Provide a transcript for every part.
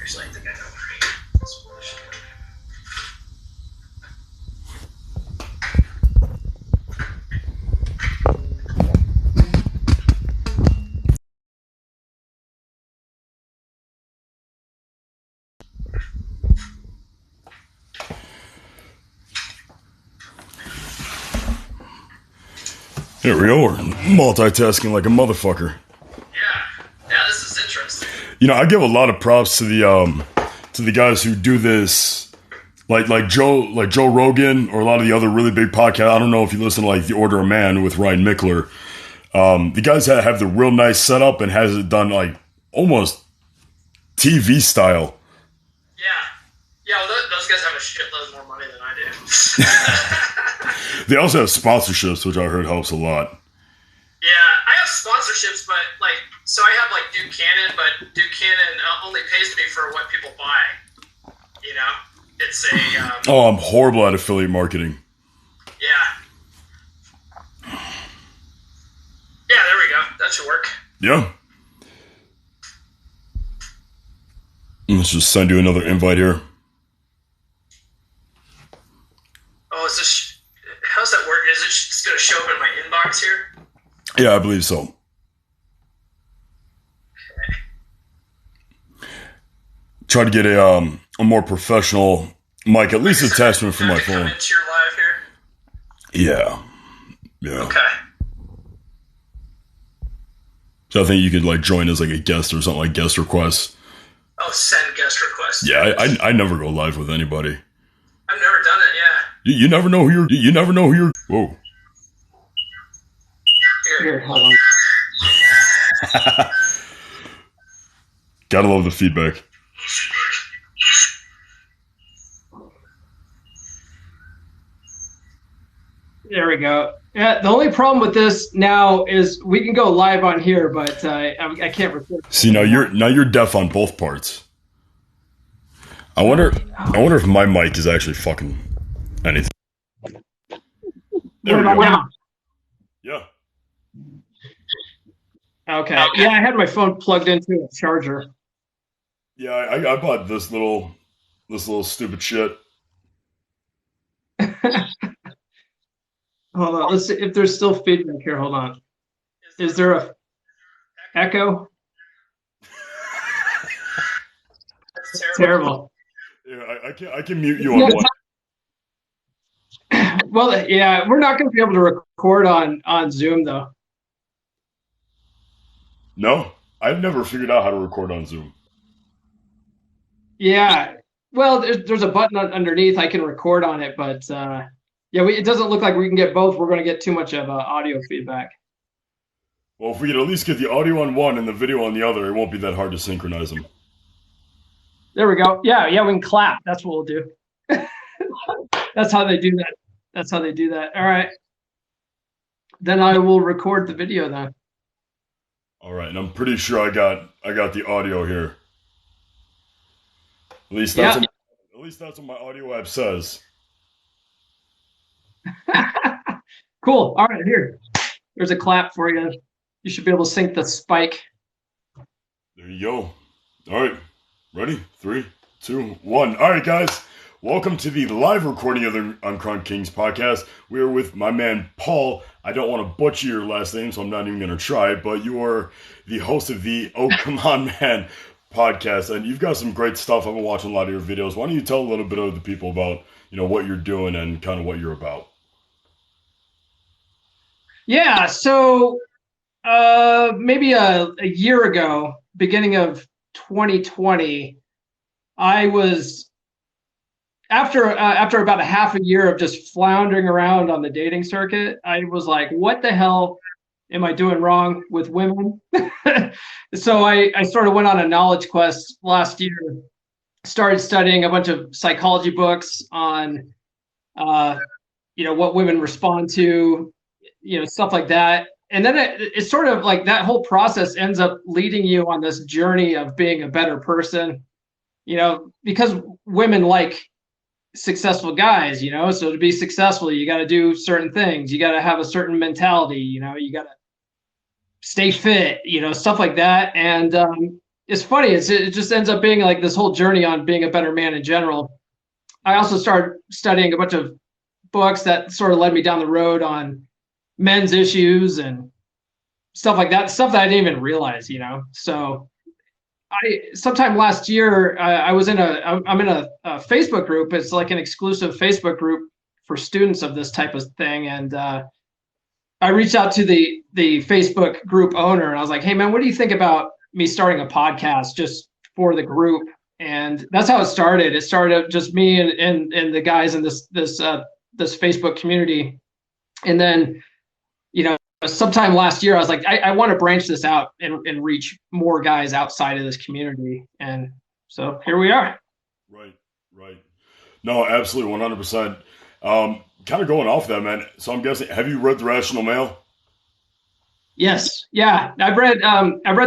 Actually, I think I know. Here we go. We're multitasking like a motherfucker. Yeah, this is interesting. You know, I give a lot of props to the guys who do this, like Joe Rogan or a lot of the other really big podcasts. I don't know if you listen to like The Order of Man with Ryan Mickler. The guys that have the real nice setup and has it done like almost TV style. Yeah. Well, those guys have a shitload more money than I do. They also have sponsorships, which I heard helps a lot. Yeah, I have sponsorships, but so I have Duke Cannon, but Duke Cannon only pays me for what people buy. You know, it's a. Oh, I'm horrible at affiliate marketing. Yeah. Yeah, there we go. That should work. Yeah. Let's just send you another invite here. Oh, is this? How's that work? Is it just going to show up in my inbox here? Yeah, I believe so. Okay. Try to get a more professional mic, at least attachment for my phone. Come into your live here? Yeah. Okay. So I think you could join as a guest or something, like guest requests. Oh, send guest requests. Yeah, I never go live with anybody. I've never done it. Yeah. You never know who you're. Whoa. Here, hold on. Gotta love the feedback. There we go. Yeah, the only problem with this now is we can go live on here, but I can't record. See, now you're deaf on both parts. I wonder if my mic is actually fucking anything. There we go. Now? Yeah. Okay. Yeah, I had my phone plugged into a charger. Yeah, I bought this little stupid shit. Hold on. Let's see if there's still feedback here. Hold on. Is there a echo? That's Terrible. Yeah, I can mute you on one. Well, yeah, we're not going to be able to record on Zoom though. No, I've never figured out how to record on Zoom. Yeah. Well, there's a button underneath. I can record on it, but yeah, it doesn't look like we can get both. We're going to get too much of audio feedback. Well, if we could at least get the audio on one and the video on the other, it won't be that hard to synchronize them. There we go. Yeah, we can clap. That's what we'll do. That's how they do that. All right. Then I will record the video then. All right, and I'm pretty sure I got the audio here. At least that's what my audio app says. Cool. All right, here. There's a clap for you. You should be able to sync the spike. There you go. All right. Ready? 3, 2, 1. All right, guys. Welcome to the live recording of the Uncrowned Kings podcast. We're with my man, Paul. I don't want to butcher your last name, so I'm not even going to try, but you are the host of the Oh Come On Man podcast, and you've got some great stuff. I've been watching a lot of your videos. Why don't you tell a little bit of the people about, what you're doing and kind of what you're about? Yeah, so maybe a year ago, beginning of 2020, I was after about a half a year of just floundering around on the dating circuit, I was like, what the hell am I doing wrong with women? So I sort of went on a knowledge quest last year, started studying a bunch of psychology books on what women respond to, stuff like that. And then it's sort of like that whole process ends up leading you on this journey of being a better person, because women like successful guys, so to be successful, you got to do certain things. You got to have a certain mentality, you got to stay fit, stuff like that. And it's funny. It just ends up being like this whole journey on being a better man in general. I also started studying a bunch of books that sort of led me down the road on men's issues and stuff like that, stuff that I didn't even realize, you know. So sometime last year, I'm in a Facebook group. It's like an exclusive Facebook group for students of this type of thing. And I reached out to the Facebook group owner and I was like, hey man, what do you think about me starting a podcast just for the group? And that's how it started. It started just me and the guys in this Facebook community. And then, you know, sometime last year, I was like, I want to branch this out and reach more guys outside of this community. And so here we are. Right. No, absolutely, 100%. Kind of going off that, man. So I'm guessing, have you read The Rational Male? Yes. Yeah. I've read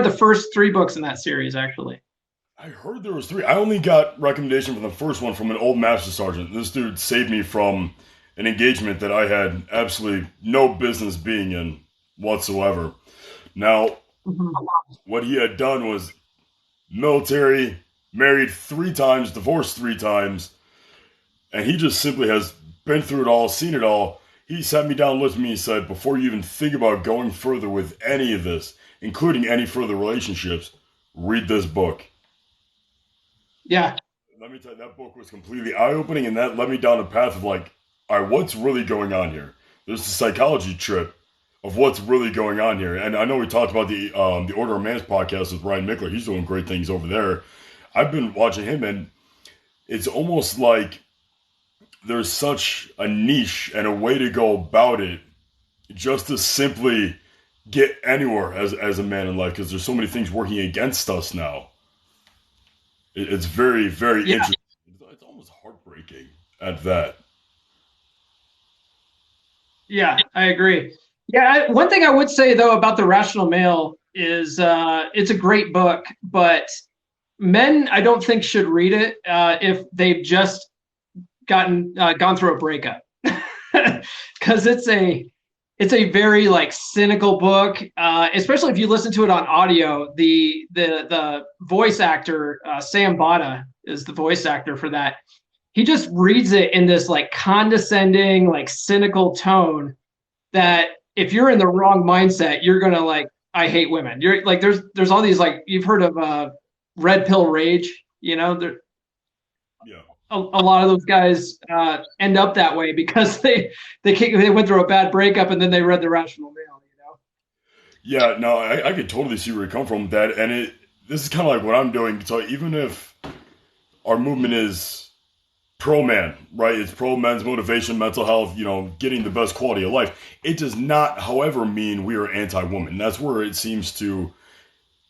the first 3 books in that series, actually. I heard there was 3. I only got recommendation for the first one from an old master sergeant. This dude saved me from an engagement that I had absolutely no business being in whatsoever. Now, what he had done was military, married 3 times, divorced 3 times, and he just simply has been through it all, seen it all. He sat me down, looked at me, and said, before you even think about going further with any of this, including any further relationships, read this book. Yeah. Let me tell you, that book was completely eye-opening, and that led me down a path of like, all right, what's really going on here? There's a psychology trip of what's really going on here. And I know we talked about the Order of Man's podcast with Ryan Mickler. He's doing great things over there. I've been watching him, and it's almost like there's such a niche and a way to go about it just to simply get anywhere as a man in life, because there's so many things working against us now. It's very, very interesting. It's almost heartbreaking at that. Yeah, I agree. Yeah, one thing I would say though about The Rational Male is it's a great book, but men I don't think should read it if they've just gone through a breakup, because it's a very like cynical book, especially if you listen to it on audio. The voice actor Sam Bada is the voice actor for that. He just reads it in this like condescending, like cynical tone that if you're in the wrong mindset, you're gonna like, I hate women. You're like, there's all these, like, you've heard of red pill rage, you know, yeah. A lot of those guys end up that way because they went through a bad breakup and then they read The Rational Male, you know? Yeah, no, I could totally see where you come from with that. And this is kind of like what I'm doing. So even if our movement is pro-man, right? It's pro-men's motivation, mental health, you know, getting the best quality of life. It does not, however, mean we are anti-woman. That's where it seems to,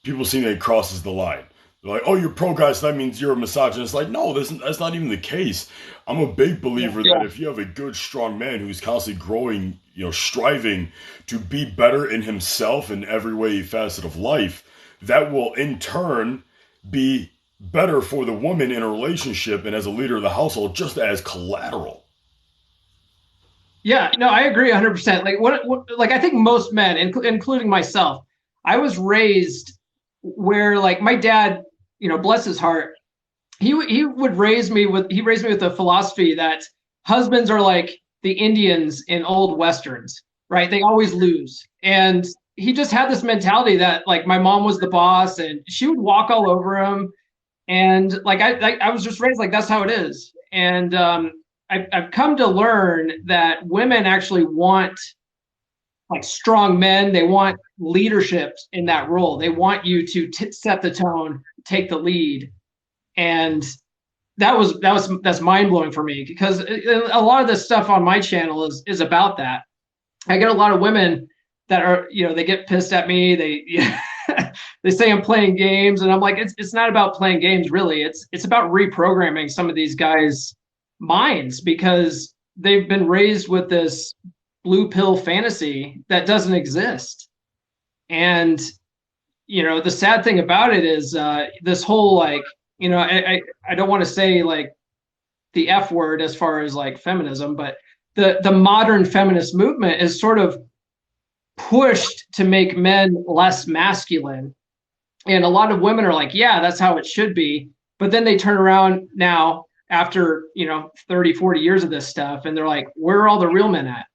people seem that it crosses the line. They're like, oh, you're pro-guy, so that means you're a misogynist. Like, no, that's not even the case. I'm a big believer that if you have a good, strong man who's constantly growing, you know, striving to be better in himself in every way facet of life, that will in turn be better for the woman in a relationship and as a leader of the household, just as collateral. Yeah, no, I agree 100%. Like like I think most men, including myself, I was raised where like my dad, you know, bless his heart, he raised me with the philosophy that husbands are like the Indians in old Westerns, right? They always lose. And he just had this mentality that like my mom was the boss and she would walk all over him. And like I was just raised like that's how it is. And I've come to learn that women actually want like strong men. They want leadership in that role. They want you to set the tone, take the lead. And that's mind blowing for me, because a lot of this stuff on my channel is about that. I get a lot of women that are, you know, they get pissed at me. They say I'm playing games, and I'm like, it's not about playing games, really. It's about reprogramming some of these guys' minds, because they've been raised with this blue pill fantasy that doesn't exist. And, you know, the sad thing about it is this whole, like, you know, I don't want to say like the F word as far as like feminism, but the modern feminist movement is sort of pushed to make men less masculine And a lot of women are like, yeah, that's how it should be. But then they turn around now after, 30, 40 years of this stuff, and they're like, where are all the real men at?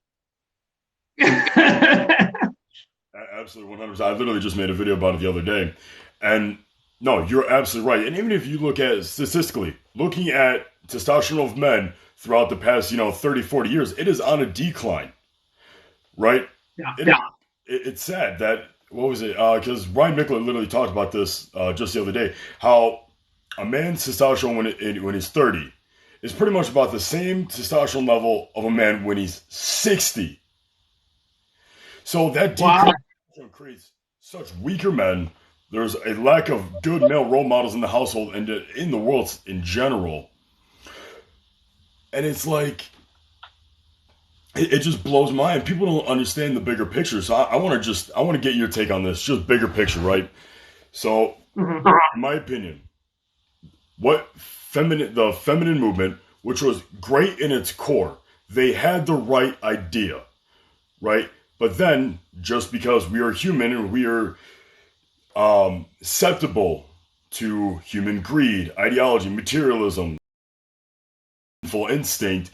Absolutely, 100%. I literally just made a video about it the other day. And no, you're absolutely right. And even if you look at statistically, looking at testosterone of men throughout the past, 30, 40 years, it is on a decline, right? Yeah. It's sad that, what was it? Because Ryan Mickler literally talked about this just the other day, how a man's testosterone when he's 30 is pretty much about the same testosterone level of a man when he's 60. So that decrease creates such weaker men. There's a lack of good male role models in the household and in the world in general. And it's like, it just blows my mind. People don't understand the bigger picture. So I want to get your take on this, just bigger picture, right? So, in my opinion, the feminine movement, which was great in its core, they had the right idea, right? But then, just because we are human and we are susceptible to human greed, ideology, materialism, full instinct,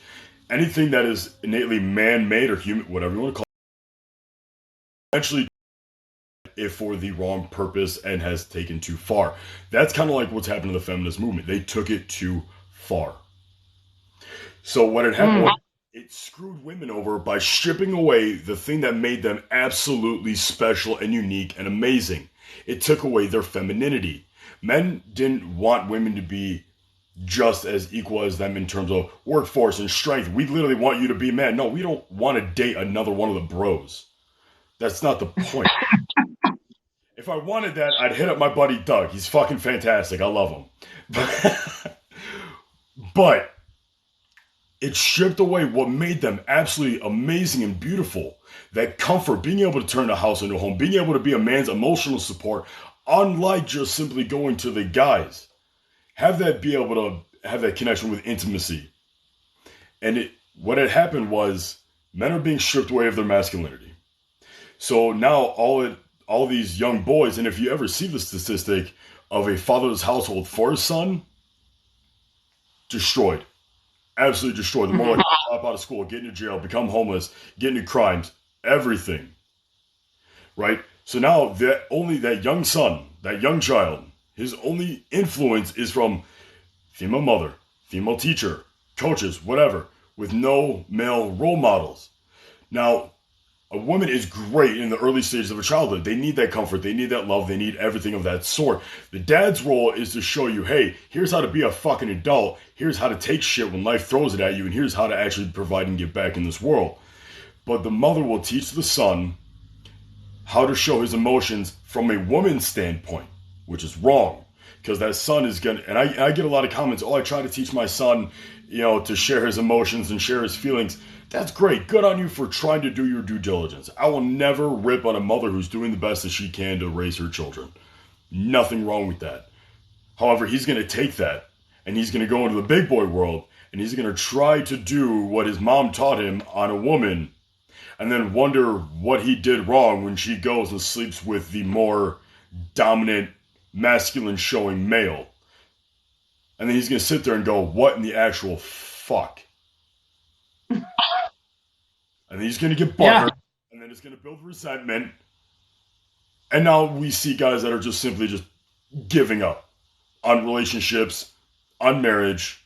anything that is innately man-made or human, whatever you want to call it, eventually it for the wrong purpose and has taken too far. That's kind of like what's happened to the feminist movement. They took it too far. So what had happened was, it screwed women over by stripping away the thing that made them absolutely special and unique and amazing. It took away their femininity. Men didn't want women to be just as equal as them in terms of workforce and strength. We literally want you to be man. No, we don't want to date another one of the bros. That's not the point. If I wanted that, I'd hit up my buddy Doug. He's fucking fantastic. I love him. But it stripped away what made them absolutely amazing and beautiful. That comfort, being able to turn a house into a home, being able to be a man's emotional support, unlike just simply going to the guys. Be able to have that connection with intimacy. And what had happened was, men are being stripped away of their masculinity. So now all these young boys, and if you ever see the statistic of a father's household for his son, destroyed. Absolutely destroyed. The more like drop out of school, get into jail, become homeless, get into crimes, everything. Right? So now that young son, that young child, his only influence is from female mother, female teacher, coaches, whatever, with no male role models. Now, a woman is great in the early stages of a childhood. They need that comfort. They need that love. They need everything of that sort. The dad's role is to show you, hey, here's how to be a fucking adult. Here's how to take shit when life throws it at you. And here's how to actually provide and give back in this world. But the mother will teach the son how to show his emotions from a woman's standpoint, which is wrong. Because that son is going to, and I get a lot of comments, I try to teach my son, to share his emotions and share his feelings. That's great. Good on you for trying to do your due diligence. I will never rip on a mother who's doing the best that she can to raise her children. Nothing wrong with that. However, he's going to take that and he's going to go into the big boy world and he's going to try to do what his mom taught him on a woman and then wonder what he did wrong when she goes and sleeps with the more dominant, masculine showing male. And then he's going to sit there and go, what in the actual fuck? And then he's going to get buttered, and then it's going to build resentment. And now we see guys that are just simply just giving up on relationships, on marriage,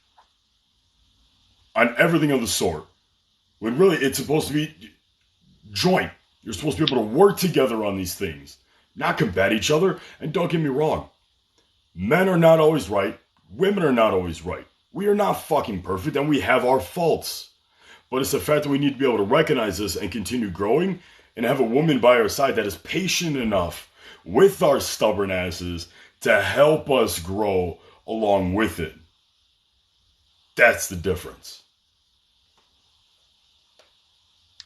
on everything of the sort. When really it's supposed to be joint. You're supposed to be able to work together on these things, not combat each other. And don't get me wrong, men are not always right. Women are not always right. We are not fucking perfect, and we have our faults. But it's the fact that we need to be able to recognize this and continue growing and have a woman by our side that is patient enough with our stubborn asses to help us grow along with it. That's the difference.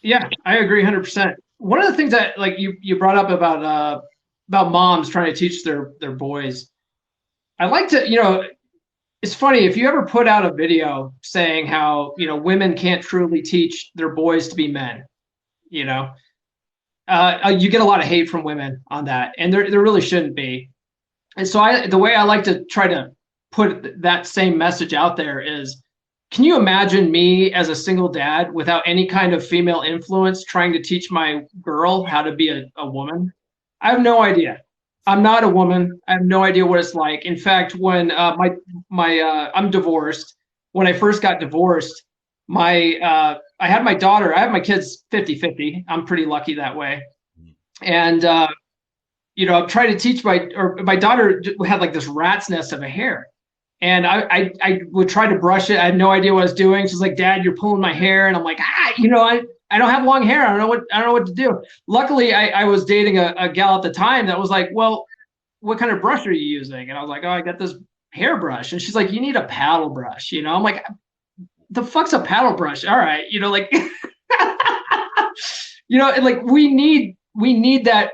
Yeah, I agree 100%. One of the things that you brought up about moms trying to teach their boys, I like to, it's funny, if you ever put out a video saying how, women can't truly teach their boys to be men, you get a lot of hate from women on that. And there really shouldn't be. And so the way I like to try to put that same message out there is, can you imagine me as a single dad without any kind of female influence trying to teach my girl how to be a woman? I have no idea. I'm not a woman. I have no idea what it's like. In fact, when I'm divorced. When I first got divorced, I had my daughter. I have my kids 50-50. I'm pretty lucky that way. And I'm trying to teach my daughter had like this rat's nest of a hair. And I would try to brush it. I had no idea what I was doing. She's like, "Dad, you're pulling my hair." And I'm like, I don't have long hair. I don't know what to do. Luckily, I was dating a gal at the time that was like, "Well, what kind of brush are you using?" And I was like, "Oh, I got this hairbrush." And she's like, "You need a paddle brush." I'm like, "The fuck's a paddle brush?" All right. Like, like we need that,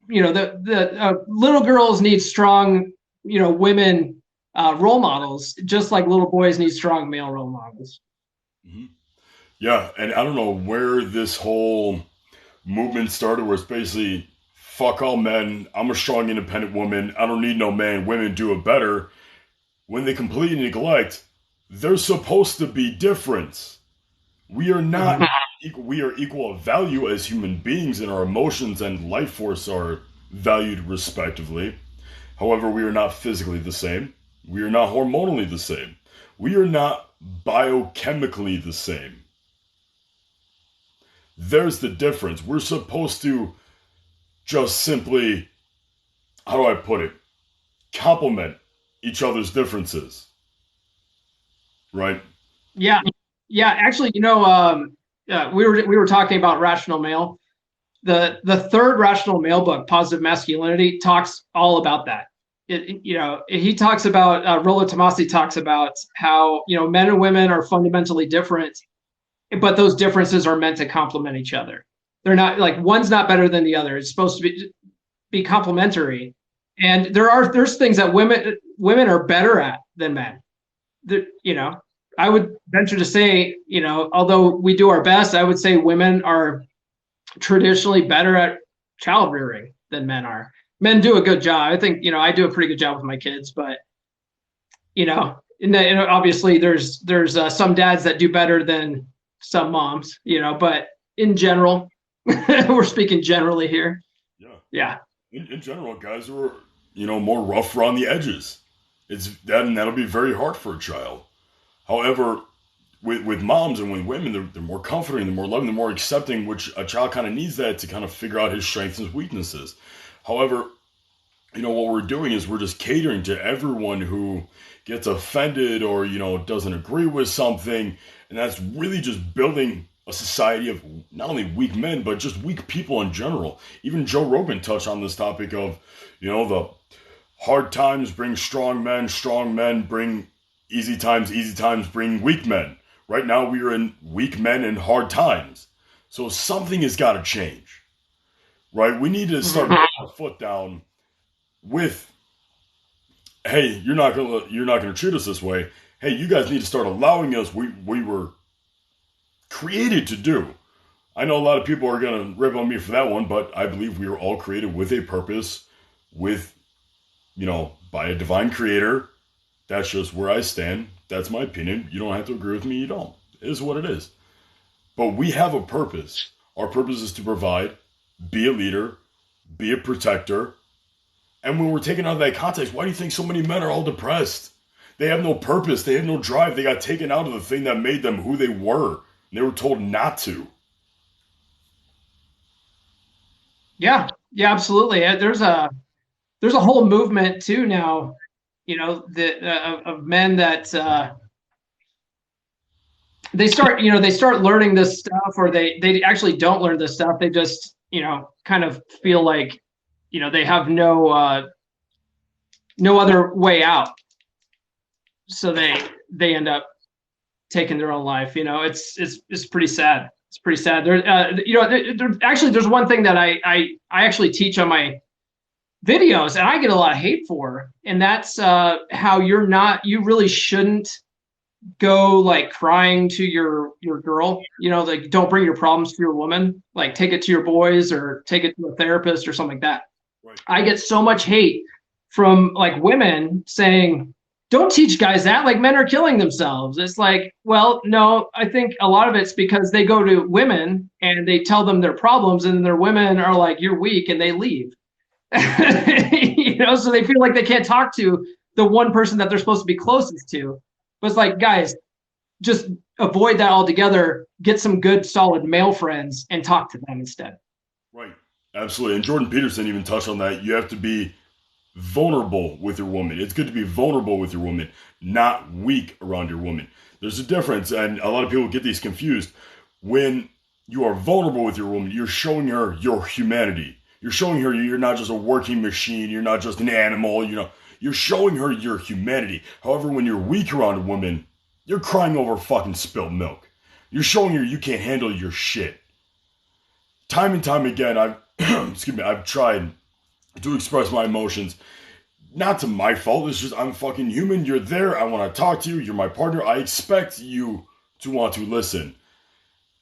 the little girls need strong, women, role models, just like little boys need strong male role models. Mm-hmm. Yeah, and I don't know where this whole movement started, where it's basically, fuck all men, I'm a strong, independent woman, I don't need no man, women do it better, when they completely neglect, they're supposed to be different. We are not equal. We are equal of value as human beings, and our emotions and life force are valued respectively. However, we are not physically the same. We are not hormonally the same. We are not biochemically the same. There's the difference. We're supposed to just simply, how do I put it, complement each other's differences. Right? Yeah. Actually, we were talking about Rational Male. The third Rational Male book, Positive Masculinity, talks all about that. He talks about, Rollo Tomassi talks about how, men and women are fundamentally different, but those differences are meant to complement each other. They're not like one's not better than the other. It's supposed to be complementary. And there's things that women are better at than men. I would venture to say, although we do our best, I would say women are traditionally better at child rearing than men are. Men do a good job. I think, I do a pretty good job with my kids, but, and obviously there's some dads that do better than some moms, but in general, we're speaking generally here. Yeah. In general, guys are, more rough around the edges. That'll be very hard for a child. However, with moms and with women, they're more comforting, they're more loving, they're more accepting, which a child kind of needs that to kind of figure out his strengths and weaknesses. However, what we're doing is we're just catering to everyone who gets offended or, doesn't agree with something. And that's really just building a society of not only weak men, but just weak people in general. Even Joe Rogan touched on this topic of, the hard times bring strong men bring easy times bring weak men. Right now we are in weak men and hard times. So something has got to change. Right? We need to start putting our foot down with, hey, you're not gonna treat us this way. Hey, you guys need to start allowing us we were created to do. I know a lot of people are gonna rip on me for that one, but I believe we were all created with a purpose, by a divine creator. That's just where I stand. That's my opinion. You don't have to agree with me. You don't. It is what it is. But we have a purpose. Our purpose is to provide, be a leader, be a protector. And when we're taken out of that context, why do you think so many men are all depressed? They have no purpose. They have no drive. They got taken out of the thing that made them who they were. And they were told not to. Yeah, absolutely. There's a whole movement too now, of men that they start learning this stuff, or they actually don't learn this stuff. They just, kind of feel like, they have no other way out. So they end up taking their own life. It's pretty sad. It's pretty sad. There's one thing that I actually teach on my videos, and I get a lot of hate for, and that's how you really shouldn't go like crying to your girl, like don't bring your problems to your woman, like take it to your boys or take it to a therapist or something like that. Right. I get so much hate from like women saying, don't teach guys that, like men are killing themselves. It's like, well, no, I think a lot of it's because they go to women and they tell them their problems, and their women are like, you're weak, and they leave. So they feel like they can't talk to the one person that they're supposed to be closest to. But it's like, guys, just avoid that altogether. Get some good, solid male friends and talk to them instead. Right. Absolutely. And Jordan Peterson even touched on that. You have to be vulnerable with your woman. It's good to be vulnerable with your woman, not weak around your woman. There's a difference, and a lot of people get these confused. When you are vulnerable with your woman, you're showing her your humanity. You're showing her you're not just a working machine. You're not just an animal. You're showing her your humanity. However, when you're weak around a woman, you're crying over fucking spilled milk. You're showing her you can't handle your shit. Time and time again, I've tried to express my emotions. Not to my fault, it's just I'm fucking human. You're there, I want to talk to you, you're my partner, I expect you to want to listen.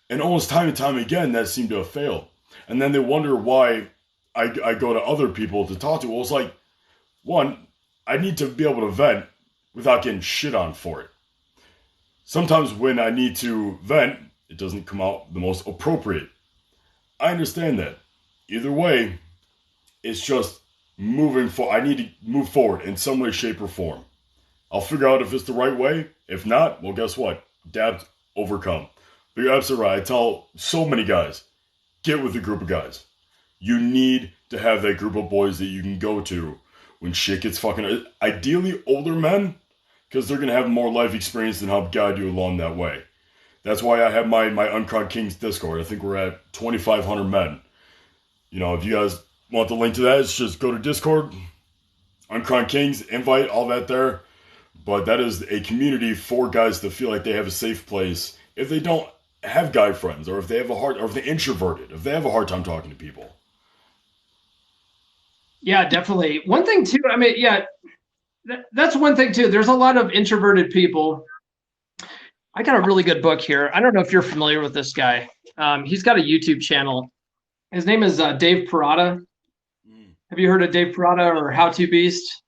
And almost time and time again, that seemed to have failed. And then they wonder why I go to other people to talk to. Well, it's like, one, I need to be able to vent without getting shit on for it. Sometimes when I need to vent, it doesn't come out the most appropriate. I understand that. Either way, it's just moving forward. I need to move forward in some way, shape, or form. I'll figure out if it's the right way. If not, well, guess what? Adapt, overcome. But you're absolutely right. I tell so many guys, get with a group of guys. You need to have that group of boys that you can go to when shit gets fucking... Ideally, older men, because they're going to have more life experience and help guide you along that way. That's why I have my Uncrowned Kings Discord. I think we're at 2,500 men. If you guys want the link to that, it's just go to Discord, Uncrowned Kings, invite, all that there. But that is a community for guys to feel like they have a safe place if they don't have guy friends, or if they have or if they're introverted, if they have a hard time talking to people. Yeah, definitely. One thing too, that's one thing too. There's a lot of introverted people. I got a really good book here. I don't know if you're familiar with this guy. He's got a YouTube channel. His name is Dave Parada. Have you heard of Dave Parada or How to Beast?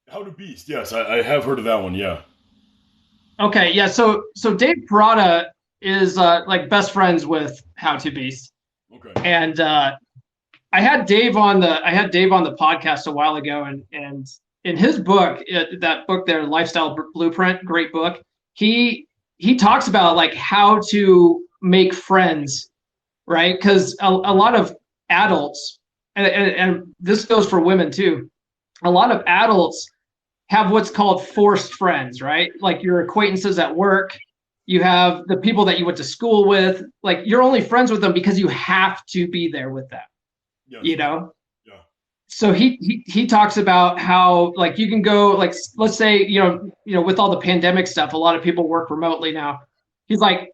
How to Beast, yes. I have heard of that one, yeah. Okay, yeah. So Dave Parada is like best friends with How to Beast. Okay. And I had Dave on the podcast a while ago, and in his book, that book there, Lifestyle Blueprint, great book. He talks about like how to make friends, right? Because a lot of adults, and this goes for women too, a lot of adults have what's called forced friends, right? Like your acquaintances at work, you have the people that you went to school with, like you're only friends with them because you have to be there with them, yes. Yeah. So he talks about how like you can go, like, let's say, with all the pandemic stuff, a lot of people work remotely now. He's like,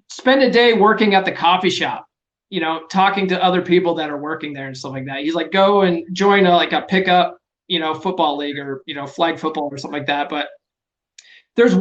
spend a day working at the coffee shop, talking to other people that are working there and stuff like that. He's like, go and join a pickup, football league or, flag football or something like that. But there's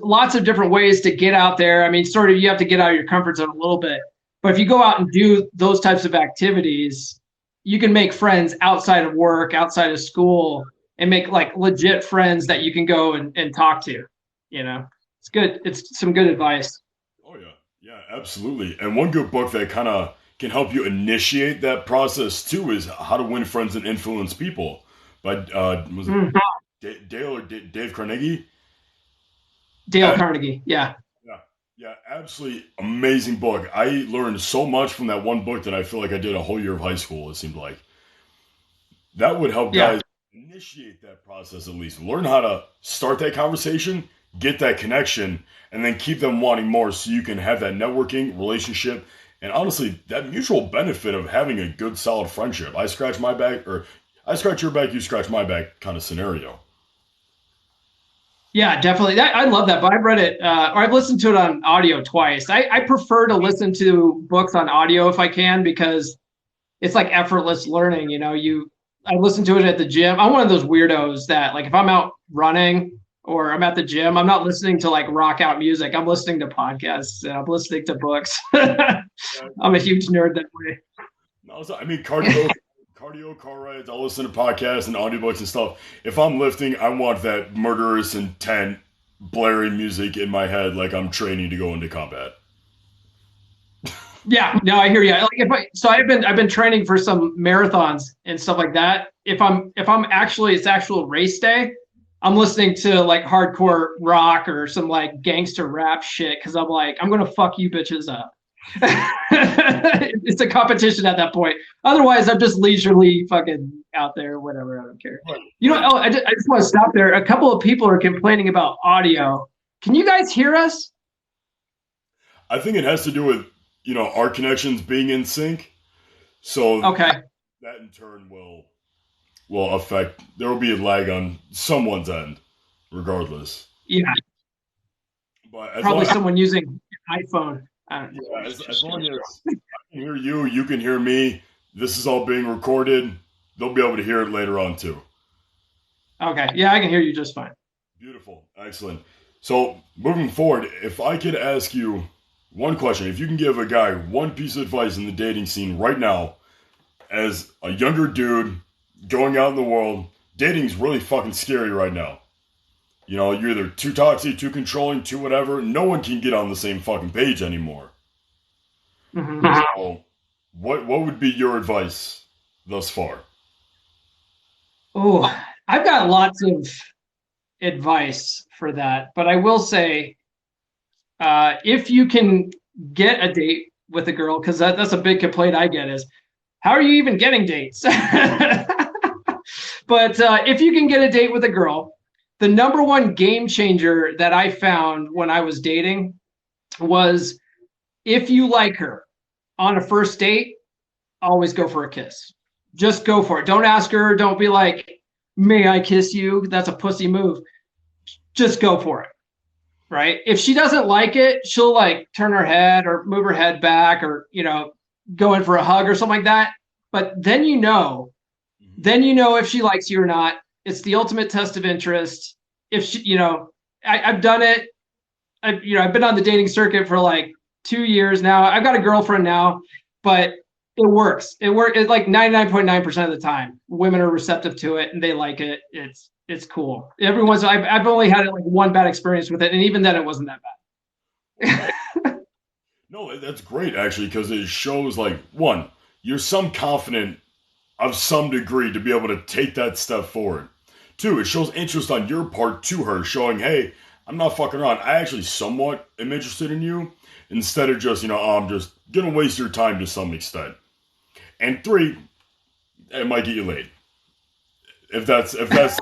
lots of different ways to get out there. I mean, sort of, you have to get out of your comfort zone a little bit, but if you go out and do those types of activities, you can make friends outside of work, outside of school, and make like legit friends that you can go and talk to. It's good. It's some good advice. Oh yeah. Yeah, absolutely. And one good book that kind of can help you initiate that process too is How to Win Friends and Influence People by was it Dale or Dave Carnegie? Dale Carnegie. Yeah. Yeah, absolutely amazing book. I learned so much from that one book that I feel like I did a whole year of high school, it seemed like. That would help guys initiate that process at least. Learn how to start that conversation, get that connection, and then keep them wanting more so you can have that networking, relationship, and honestly, that mutual benefit of having a good, solid friendship. I scratch my back, or I scratch your back, you scratch my back kind of scenario. Yeah, definitely. I love that, but I've read it, or I've listened to it on audio twice. I prefer to listen to books on audio if I can, because it's like effortless learning. I listen to it at the gym. I'm one of those weirdos that, like, if I'm out running or I'm at the gym, I'm not listening to like rock out music. I'm listening to podcasts and I'm listening to books. I'm a huge nerd that way. No, I mean, cardio cardio, car rides, I'll listen to podcasts and audiobooks and stuff. If I'm lifting, I want that murderous intent blaring music in my head like I'm training to go into combat. Yeah, no, I hear you. Like I've been training for some marathons and stuff like that. If I'm actually it's actual race day, I'm listening to like hardcore rock or some like gangster rap shit because I'm like, I'm gonna fuck you bitches up. It's a competition at that point. Otherwise, I'm just leisurely fucking out there, whatever. I don't care. You know, I just want to stop there. A couple of people are complaining about audio. Can you guys hear us? I think it has to do with, our connections being in sync. So okay, that in turn will affect. There will be a lag on someone's end, regardless. Yeah, but probably someone using an iPhone. Yeah, as long as I can hear you, you can hear me. This is all being recorded. They'll be able to hear it later on too. Okay, yeah, I can hear you just fine. Beautiful, excellent. So moving forward, if I could ask you one question, if you can give a guy one piece of advice in the dating scene right now, as a younger dude going out in the world, dating's really fucking scary right now. You're either too toxic, too controlling, too whatever. No one can get on the same fucking page anymore. Mm-hmm. So, what would be your advice thus far? Oh, I've got lots of advice for that, but I will say, if you can get a date with a girl, because that's a big complaint I get is, how are you even getting dates? But if you can get a date with a girl, the number one game changer that I found when I was dating was if you like her on a first date, always go for a kiss. Just go for it. Don't ask her. Don't be like, may I kiss you? That's a pussy move. Just go for it. Right? If she doesn't like it, she'll like turn her head or move her head back or, go in for a hug or something like that. But then if she likes you or not. It's the ultimate test of interest. If she, I've done it. I've been on the dating circuit for like 2 years now. I've got a girlfriend now, but it works. It's like 99.9% of the time. Women are receptive to it and they like it. It's cool. I've only had like one bad experience with it, and even then it wasn't that bad. No, that's great actually, because it shows like, one, you're some confident of some degree to be able to take that step forward. Two, it shows interest on your part to her, showing, hey, I'm not fucking around. I actually somewhat am interested in you, instead of just, I'm just gonna waste your time to some extent. And three, it might get you laid. If that's if that's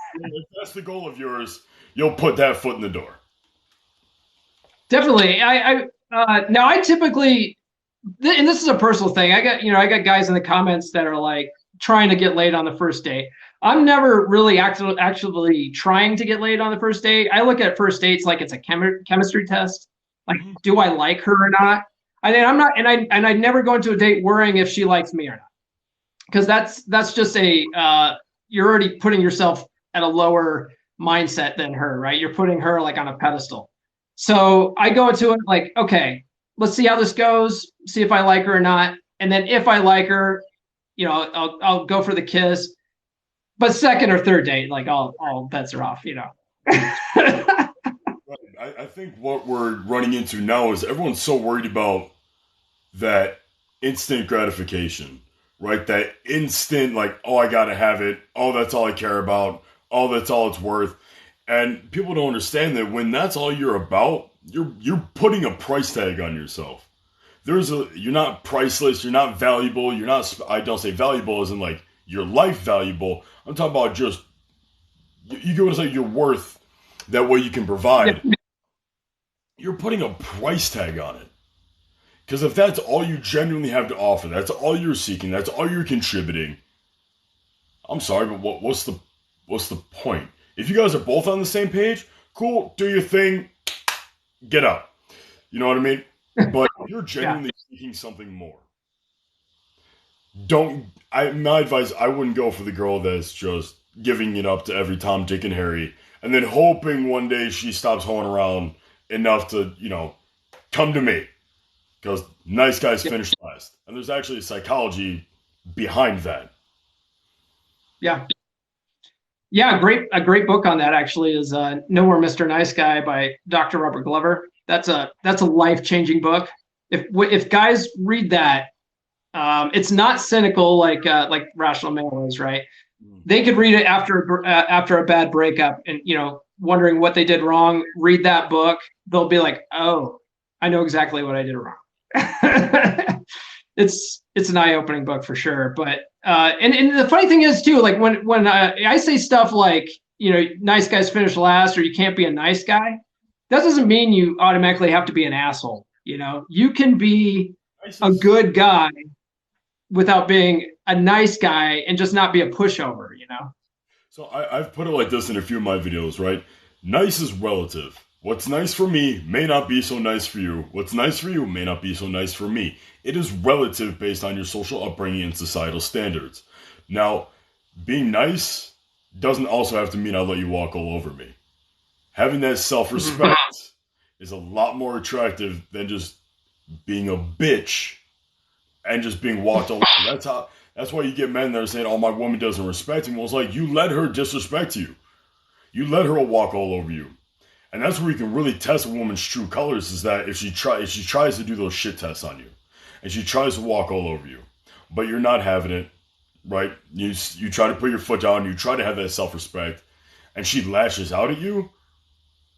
the goal of yours, you'll put that foot in the door. Definitely. Now I typically, and this is a personal thing. I got guys in the comments that are like trying to get laid on the first date. I'm never really actually trying to get laid on the first date. I look at first dates like it's a chemistry test. Like, do I like her or not? I'm not, and I never go into a date worrying if she likes me or not, because that's just you're already putting yourself at a lower mindset than her, right? You're putting her like on a pedestal. So I go into it like, okay, let's see how this goes, see if I like her or not, and then if I like her, I'll go for the kiss. But second or third date, like all bets are off, Right. I think what we're running into now is everyone's so worried about that instant gratification, right? That instant, like, oh, I gotta have it. Oh, that's all I care about. Oh, that's all it's worth. And people don't understand that when that's all you're about, you're putting a price tag on yourself. You're not priceless. You're not valuable. I don't say valuable as in like your life valuable. I'm talking about just, you get what I'm saying, your worth, that way you can provide. Yeah. You're putting a price tag on it. Because if that's all you genuinely have to offer, that's all you're seeking, that's all you're contributing, I'm sorry, but what's the point? If you guys are both on the same page, cool, do your thing, get out. You know what I mean? But if you're genuinely seeking something more, my advice, I wouldn't go for the girl that's just giving it up to every Tom, Dick, and Harry, and then hoping one day she stops hoeing around enough to, come to me. Because nice guys finish last. And there's actually a psychology behind that. Yeah. Yeah, a great book on that actually is Nowhere Mr. Nice Guy by Dr. Robert Glover. That's a life-changing book. If guys read that, it's not cynical like Rational Male is, right? They could read it after a bad breakup and wondering what they did wrong. Read that book, they'll be like, "Oh, I know exactly what I did wrong." It's an eye-opening book for sure. But and the funny thing is too, like when I say stuff like nice guys finish last or you can't be a nice guy, that doesn't mean you automatically have to be an asshole. You can be a good guy without being a nice guy and just not be a pushover. So I've put it like this in a few of my videos, right? Nice is relative. What's nice for me may not be so nice for you. What's nice for you may not be so nice for me. It is relative based on your social upbringing and societal standards. Now, being nice doesn't also have to mean I'll let you walk all over me. Having that self-respect is a lot more attractive than just being a bitch and just being walked all over. That's why you get men that are saying, "Oh, my woman doesn't respect me." Well, it's like, you let her disrespect you. You let her walk all over you. And that's where you can really test a woman's true colors, is that if she tries to do those shit tests on you, and she tries to walk all over you, but you're not having it, right? You try to put your foot down, you try to have that self-respect, and she lashes out at you,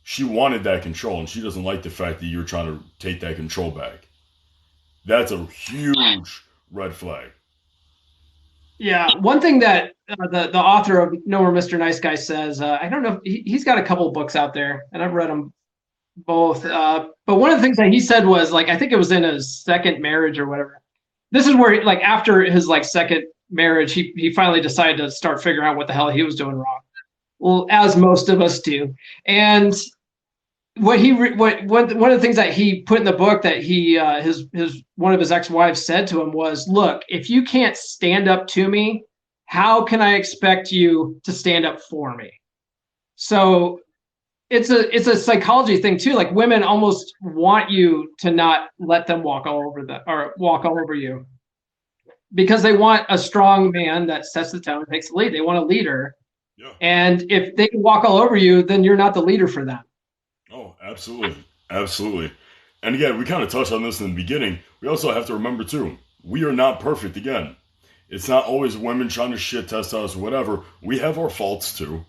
she wanted that control, and she doesn't like the fact that you're trying to take that control back. That's a huge red flag. Yeah, one thing that the author of Nowhere Mr. Nice Guy says, I don't know, he's got a couple of books out there, and I've read them both. But one of the things that he said was, like, I think it was in his second marriage or whatever. This is where, like, after his second marriage, he finally decided to start figuring out what the hell he was doing wrong. Well, as most of us do. And one of the things that he put in the book that his one of his ex-wives said to him was, "Look, if you can't stand up to me, how can I expect you to stand up for me?" So it's a psychology thing too. Like, women almost want you to not let them walk all over you, because they want a strong man that sets the tone and takes the lead. They want a leader. Yeah. And if they can walk all over you, then you're not the leader for them. Oh, absolutely. Absolutely. And again, we kind of touched on this in the beginning. We also have to remember, too, we are not perfect again. It's not always women trying to shit test us or whatever. We have our faults, too.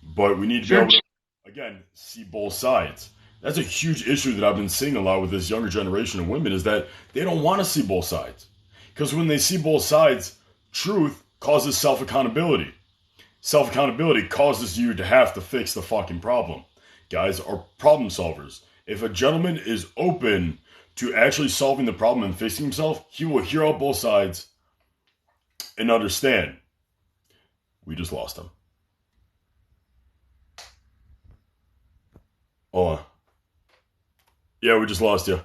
But we need to be able to, again, see both sides. That's a huge issue that I've been seeing a lot with this younger generation of women, is that they don't want to see both sides. Because when they see both sides, truth causes self-accountability. Self-accountability causes you to have to fix the fucking problem. Guys are problem solvers. If a gentleman is open to actually solving the problem and fixing himself, he will hear out both sides and understand. We just lost him. Hold on. Yeah, we just lost you.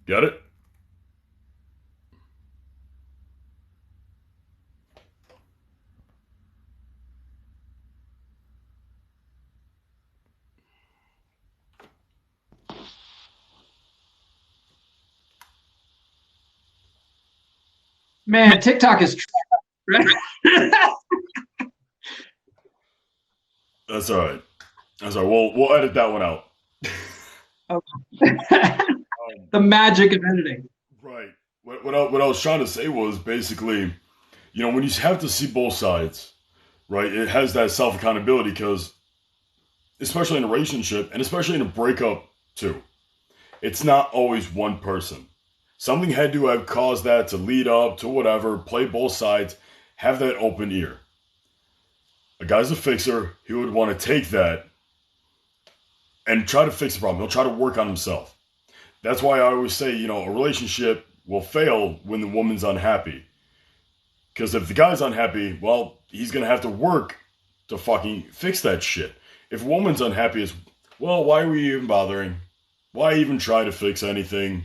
Got it? Man, TikTok is That's all right. That's all right. We'll edit that one out. the magic of editing. Right. What I was trying to say was basically, when you have to see both sides, right, it has that self-accountability, because especially in a relationship and especially in a breakup too, it's not always one person. Something had to have caused that to lead up to whatever. Play both sides. Have that open ear. A guy's a fixer. He would want to take that and try to fix the problem. He'll try to work on himself. That's why I always say, a relationship will fail when the woman's unhappy. Because if the guy's unhappy, well, he's going to have to work to fucking fix that shit. If a woman's unhappy, it's, well, why are we even bothering? Why even try to fix anything?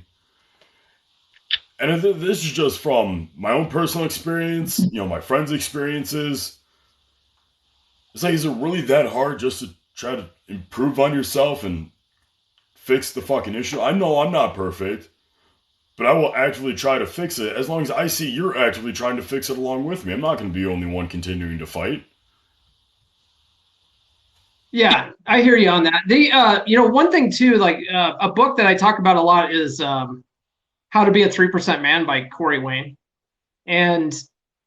And this is just from my own personal experience, my friends' experiences. It's like, is it really that hard just to try to improve on yourself and fix the fucking issue? I know I'm not perfect, but I will actively try to fix it as long as I see you're actively trying to fix it along with me. I'm not going to be the only one continuing to fight. Yeah, I hear you on that. One thing too, like a book that I talk about a lot is How to Be a 3% Man by Corey Wayne. And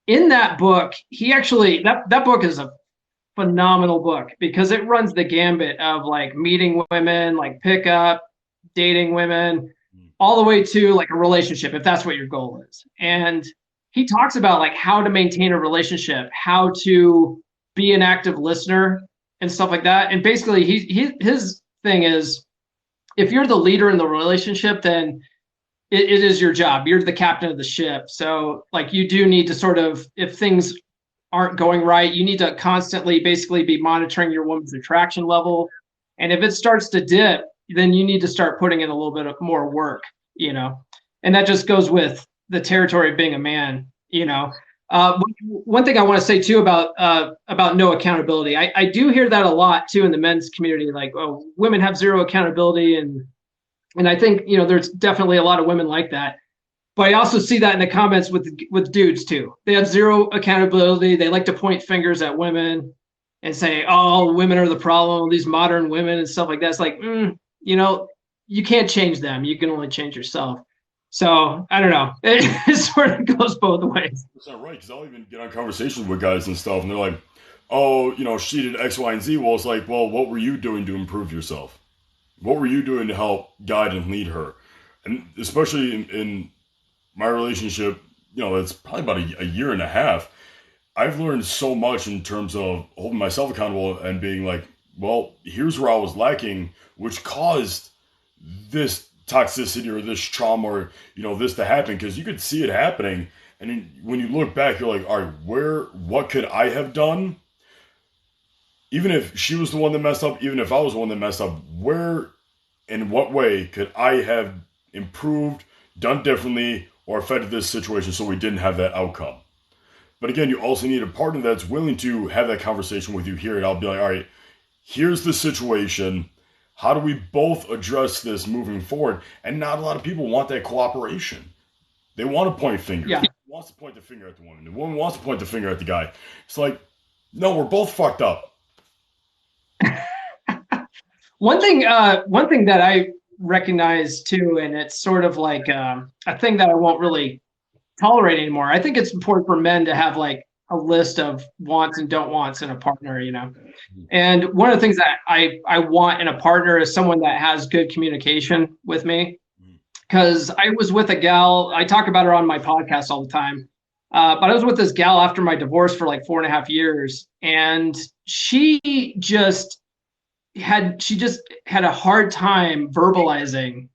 in that book, he actually that book is a phenomenal book because it runs the gambit of like meeting women, like pickup, dating women, all the way to like a relationship, if that's what your goal is. And he talks about like how to maintain a relationship, how to be an active listener and stuff like that. And basically his thing is if you're the leader in the relationship, then it is your job. You're the captain of the ship. So like you do need to sort of, if things aren't going right, you need to constantly basically be monitoring your woman's attraction level. And if it starts to dip, then you need to start putting in a little bit of more work, you know. And that just goes with the territory of being a man, you know. One thing I want to say too about no accountability, I do hear that a lot too in the men's community, like, oh, women have zero accountability, and I think, you know, there's definitely a lot of women like that. But I also see that in the comments with dudes too. They have zero accountability. They like to point fingers at women and say, "Oh, women are the problem. These modern women and stuff like that." It's like, you know, you can't change them. You can only change yourself. So I don't know. It sort of goes both ways. That's not right, because I'll even get on conversations with guys and stuff, and they're like, "Oh, you know, she did X, Y, and Z." Well, it's like, well, what were you doing to improve yourself? What were you doing to help guide and lead her? And especially in my relationship, you know, it's probably about a year and a half. I've learned so much in terms of holding myself accountable and being like, well, here's where I was lacking, which caused this toxicity or this trauma or, you know, this to happen, because you could see it happening. And then when you look back, you're like, all right, what could I have done? Even if she was the one that messed up, even if I was the one that messed up, where, in what way could I have improved, done differently, or affected this situation so we didn't have that outcome? But again, you also need a partner that's willing to have that conversation with you here. And I'll be like, all right, here's the situation. How do we both address this moving forward? And not a lot of people want that cooperation. They want to point fingers. Yeah. He wants to point the finger at the woman. The woman wants to point the finger at the guy. It's like, no, we're both fucked up. One thing that I recognize too, and it's sort of like a thing that I won't really tolerate anymore. I think it's important for men to have like a list of wants and don't wants in a partner, you know. And one of the things that I want in a partner is someone that has good communication with me. Because I was with a gal, I talk about her on my podcast all the time. But I was with this gal after my divorce for like 4.5 years, and she just had a hard time verbalizing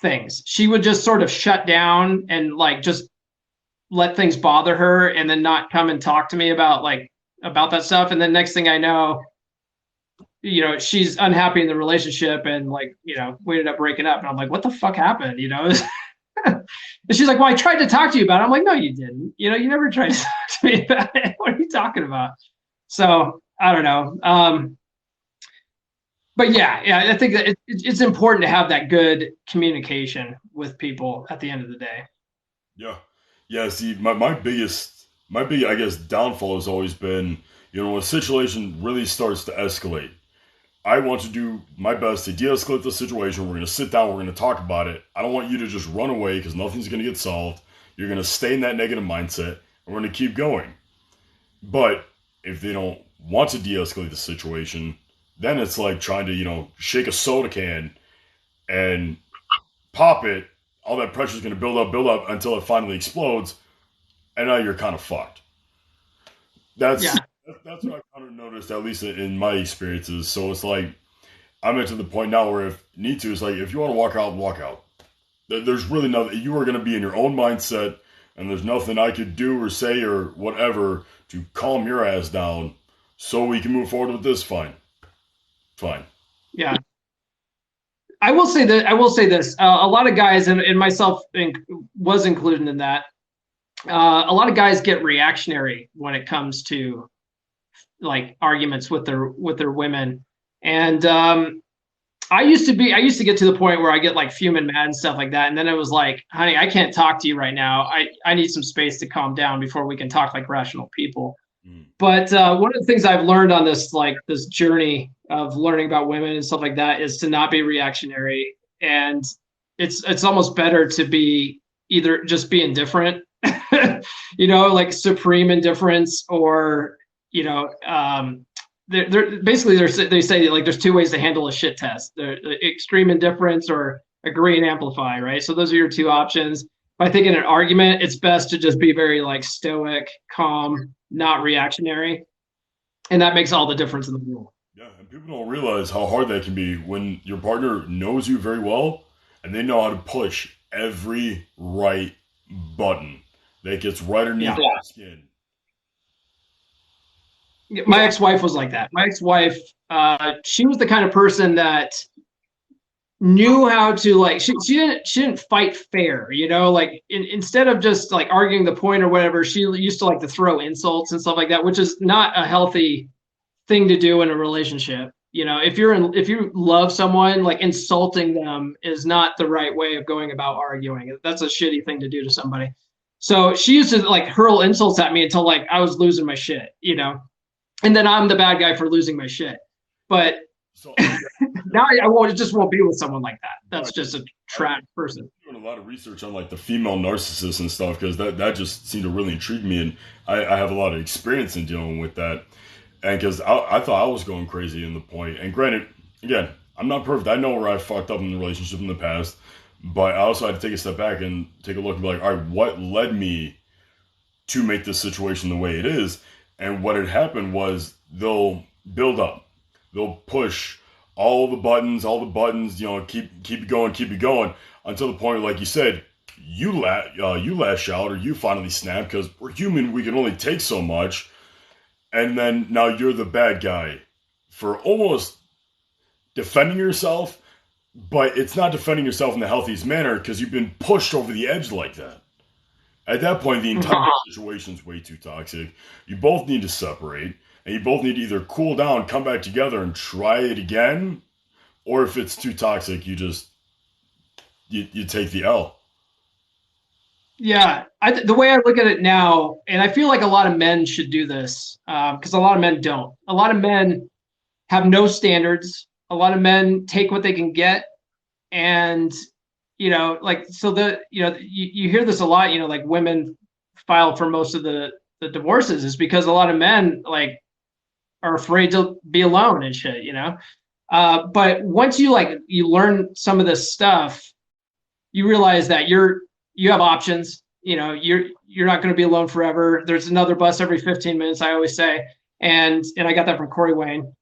things. She would just sort of shut down and like just let things bother her and then not come and talk to me about that stuff. And then next thing I know, you know, she's unhappy in the relationship and like, you know, we ended up breaking up. And I'm like, what the fuck happened? You know? And she's like, well, I tried to talk to you about it. I'm like, no, you didn't. You know, you never tried to talk to me about it. What are you talking about? So I don't know. But yeah, I think that it's important to have that good communication with people at the end of the day. Yeah. See, my biggest, I guess, downfall has always been, you know, when a situation really starts to escalate, I want to do my best to de-escalate the situation. We're going to sit down. We're going to talk about it. I don't want you to just run away because nothing's going to get solved. You're going to stay in that negative mindset, and we're going to keep going. But if they don't want to de-escalate the situation, then it's like trying to, you know, shake a soda can and pop it. All that pressure is going to build up until it finally explodes, and now you're kind of fucked. That's what I've kind of noticed, at least in my experiences. So it's like, I'm at to the point now where if need to, it's like, if you want to walk out, walk out. There's really nothing. You are going to be in your own mindset, and there's nothing I could do or say or whatever to calm your ass down so we can move forward with this. Fine. Yeah. I will say this. A lot of guys, and myself was included in that, a lot of guys get reactionary when it comes to like arguments with their women. And I used to get to the point where I get like fuming mad and stuff like that. And then it was like, honey, I can't talk to you right now. I need some space to calm down before we can talk like rational people. But one of the things I've learned on this journey of learning about women and stuff like that is to not be reactionary. And it's almost better to be either just be indifferent, like supreme indifference, or, they say like there's two ways to handle a shit test: extreme indifference or agree and amplify, right? So those are your two options. But I think in an argument, it's best to just be very like stoic, calm, not reactionary, and that makes all the difference in the world. Yeah, and people don't realize how hard that can be when your partner knows you very well and they know how to push every right button that gets right underneath your skin. My ex-wife was like that. My ex-wife, she was the kind of person that knew how to like she didn't fight fair, like instead of just like arguing the point or whatever, she used to like to throw insults and stuff like that, which is not a healthy thing to do in a relationship. If you love someone, like insulting them is not the right way of going about arguing. That's a shitty thing to do to somebody. So she used to like hurl insults at me until like I was losing my shit, and then I'm the bad guy for losing my shit. But so now I just won't be with someone like that. That's just a trash person. I'm doing a lot of research on like the female narcissists and stuff, because that just seemed to really intrigue me, and I have a lot of experience in dealing with that. And because I thought I was going crazy in the point. And granted, again, I'm not perfect. I know where I fucked up in the relationship in the past, but I also had to take a step back and take a look and be like, all right, what led me to make this situation the way it is? And what had happened was they'll build up. They'll push all the buttons, keep it going until the point, like you said, you lash out or you finally snap, because we're human. We can only take so much. And then now you're the bad guy for almost defending yourself, but it's not defending yourself in the healthiest manner because you've been pushed over the edge like that. At that point, the entire situation is way too toxic. You both need to separate, and you both need to either cool down, come back together, and try it again, or if it's too toxic, you take the L. Yeah, the way I look at it now, and I feel like a lot of men should do this, because a lot of men don't. A lot of men have no standards. A lot of men take what they can get, and you hear this a lot. Like women file for most of the divorces is because a lot of men like are afraid to be alone and shit. But once you learn some of this stuff, you realize that you have options. You're not going to be alone forever. There's another bus every 15 minutes, I always say. And I got that from Corey Wayne.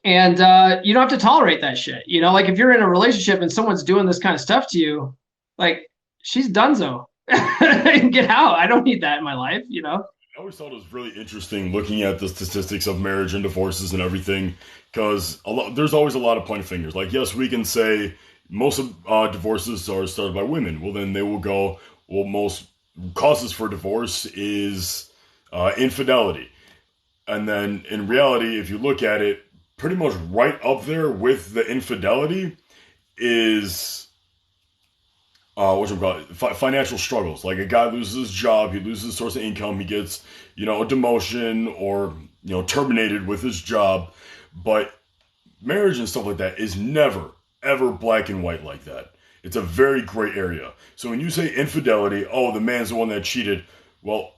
And you don't have to tolerate that shit. Like if you're in a relationship and someone's doing this kind of stuff to you, like she's donezo. Get out. I don't need that in my life, I always thought it was really interesting looking at the statistics of marriage and divorces and everything, because there's always a lot of pointing fingers. Like, yes, we can say most of divorces are started by women. Well, then they will go, well, most causes for divorce is infidelity. And then in reality, if you look at it, pretty much right up there with the infidelity is financial struggles. Like a guy loses his job, he loses his source of income, he gets, a demotion or, terminated with his job. But marriage and stuff like that is never, ever black and white like that. It's a very gray area. So when you say infidelity, oh, the man's the one that cheated, well,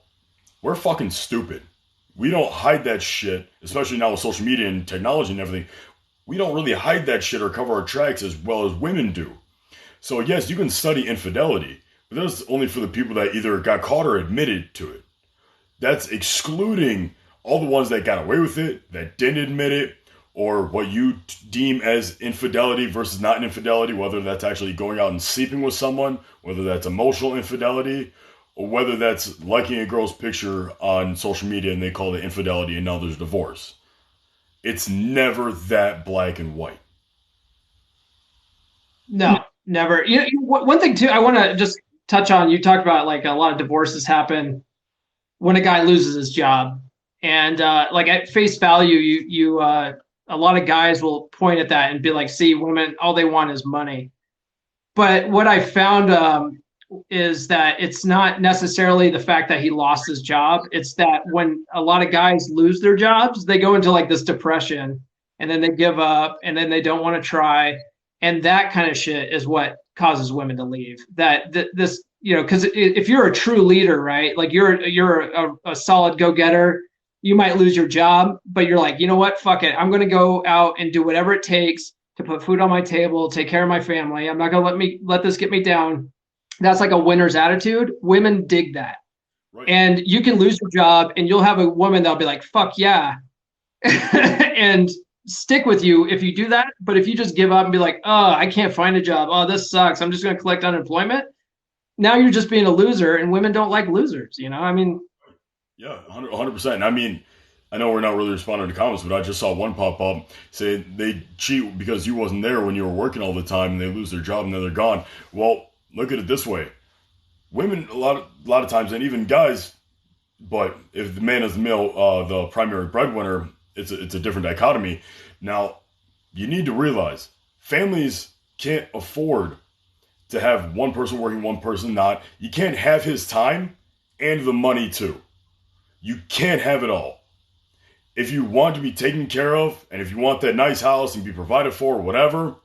we're fucking stupid. We don't hide that shit, especially now with social media and technology and everything. We don't really hide that shit or cover our tracks as well as women do. So yes, you can study infidelity, but that's only for the people that either got caught or admitted to it. That's excluding all the ones that got away with it, that didn't admit it, or what you deem as infidelity versus not infidelity, whether that's actually going out and sleeping with someone, whether that's emotional infidelity, or whether that's liking a girl's picture on social media and they call it infidelity and now there's divorce. It's never that black and white. No, never. One thing too, I want to just touch on, you talked about like a lot of divorces happen when a guy loses his job. And like at face value, a lot of guys will point at that and be like, see, women, all they want is money. But what I found is that it's not necessarily the fact that he lost his job. It's that when a lot of guys lose their jobs, they go into like this depression and then they give up and then they don't want to try. And that kind of shit is what causes women to leave. This, because if you're a true leader, right? Like you're a solid go-getter, you might lose your job, but you're like, you know what? Fuck it. I'm going to go out and do whatever it takes to put food on my table, take care of my family. I'm not going to let this get me down. That's like a winner's attitude. Women dig that. Right. And you can lose your job and you'll have a woman that'll be like, fuck yeah. And stick with you if you do that. But if you just give up and be like, oh, I can't find a job. Oh, this sucks. I'm just going to collect unemployment. Now you're just being a loser, and women don't like losers. I mean, yeah, 100%. I mean, I know we're not really responding to comments, but I just saw one pop up say they cheat because you wasn't there when you were working all the time and they lose their job and then they're gone. Well, look at it this way. Women, a lot of times, and even guys, but if the man is the primary breadwinner, it's a different dichotomy. Now, you need to realize families can't afford to have one person working, one person not. You can't have his time and the money too. You can't have it all. If you want to be taken care of, and if you want that nice house and be provided for, whatever,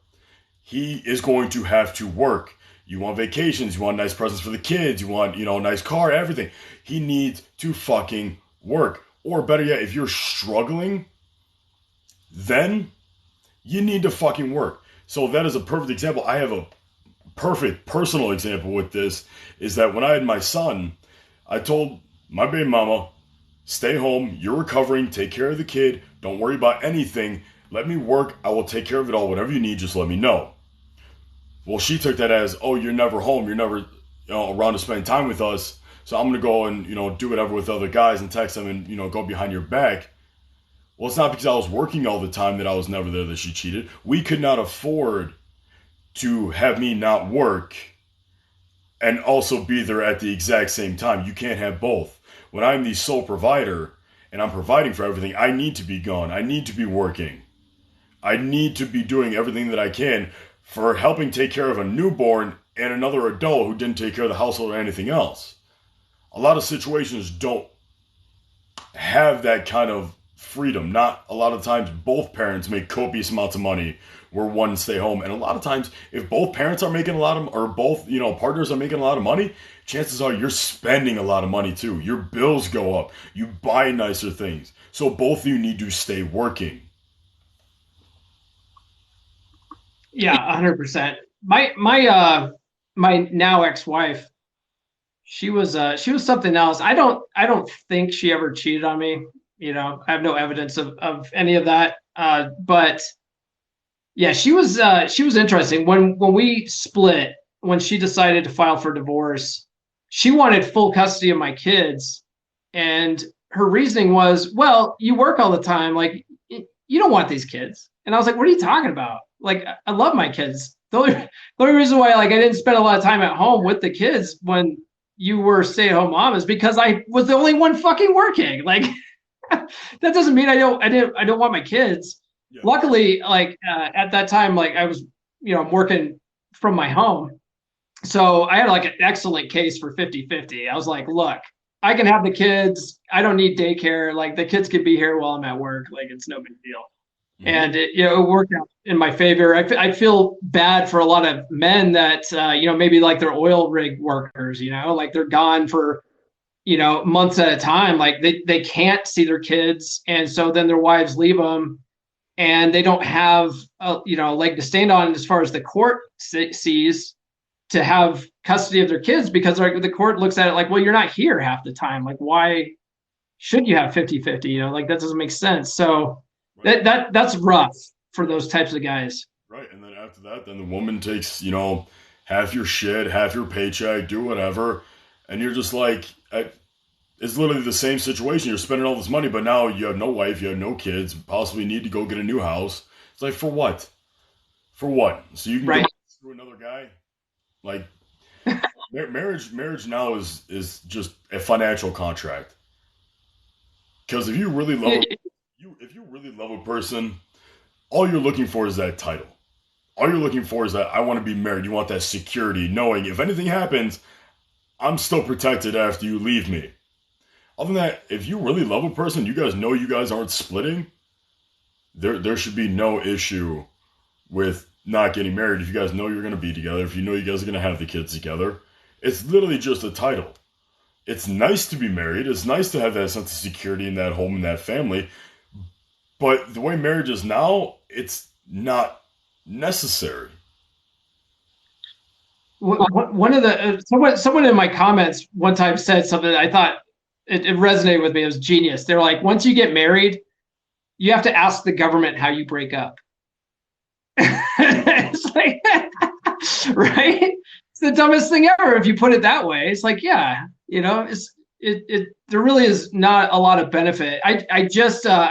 he is going to have to work. You want vacations, you want nice presents for the kids, you want, a nice car, everything. He needs to fucking work. Or better yet, if you're struggling, then you need to fucking work. So that is a perfect example. I have a perfect personal example with this, is that when I had my son, I told my baby mama, stay home, you're recovering, take care of the kid, don't worry about anything, let me work, I will take care of it all, whatever you need, just let me know. Well, she took that as, oh, you're never home, you're never around to spend time with us, so I'm going to go and, do whatever with other guys and text them and, go behind your back. Well, it's not because I was working all the time that I was never there that she cheated. We could not afford to have me not work and also be there at the exact same time. You can't have both. When I'm the sole provider and I'm providing for everything, I need to be gone. I need to be working. I need to be doing everything that I can for helping take care of a newborn and another adult who didn't take care of the household or anything else. A lot of situations don't have that kind of freedom. Not a lot of times both parents make copious amounts of money where one stay home. And a lot of times if both parents are making a lot of, or both, partners are making a lot of money, chances are you're spending a lot of money too. Your bills go up. You buy nicer things. So both of you need to stay working. Yeah, 100%. My now ex-wife, she was something else. I don't think she ever cheated on me. I have no evidence of any of that. But yeah, she was interesting. When we split, when she decided to file for divorce, she wanted full custody of my kids. And her reasoning was, well, you work all the time. Like, you don't want these kids. And I was like, what are you talking about? Like, I love my kids. The only reason why I didn't spend a lot of time at home with the kids when you were stay-at-home mom is because I was the only one fucking working. Like, that doesn't mean I don't want my kids. Yeah. Luckily, at that time, I was, working from my home. So I had an excellent case for 50-50. I was like, look, I can have the kids. I don't need daycare. Like, the kids could be here while I'm at work. Like, it's no big deal. Mm-hmm. And it worked out in my favor. I feel bad for a lot of men that, maybe they're oil rig workers, they're gone for, months at a time. Like, they can't see their kids. And so then their wives leave them and they don't have, a leg to stand on as far as the court sees to have custody of their kids, because the court looks at it like, well, you're not here half the time. Like, why should you have 50-50? That doesn't make sense. So that's rough for those types of guys. Right. And then after that, then the woman takes, half your shit, half your paycheck, do whatever. And you're just like, it's literally the same situation. You're spending all this money, but now you have no wife, you have no kids, possibly need to go get a new house. It's like, for what? For what? So you can go through another guy? Like, marriage now is just a financial contract. Because if you really love if you really love a person, all you're looking for is that title. All you're looking for is that I want to be married. You want that security, knowing if anything happens, I'm still protected after you leave me. Other than that, if you really love a person, you guys know you guys aren't splitting, there should be no issue with not getting married. If you guys know you're going to be together, if you know you guys are going to have the kids together, it's literally just a title. It's nice to be married. It's nice to have that sense of security in that home and that family. But the way marriage is now, it's not necessary. One of the someone in my comments one time said something that I thought it resonated with me. It was genius. They're like, once you get married, you have to ask the government how you break up. It's like, right? It's the dumbest thing ever if you put it that way. It's like, yeah, there really is not a lot of benefit. I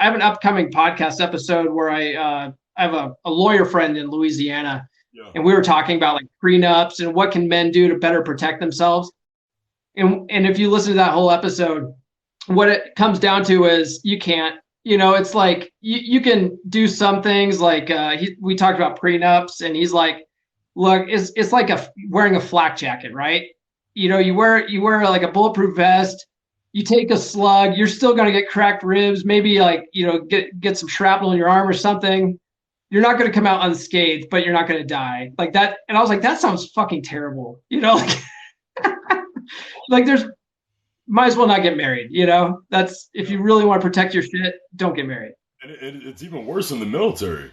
have an upcoming podcast episode where I have a lawyer friend in Louisiana, and we were talking about like prenups and what can men do to better protect themselves. And if you listen to that whole episode, what it comes down to is you can't. It's like you can do some things like we talked about prenups, and he's like, look, it's like wearing a flak jacket, right? You wear like a bulletproof vest, you take a slug, you're still going to get cracked ribs, maybe like, get some shrapnel in your arm or something. You're not going to come out unscathed, but you're not going to die like that. And I was like, that sounds fucking terrible. Like there's, might as well not get married. That's, if you really want to protect your shit, don't get married. And it's even worse in the military.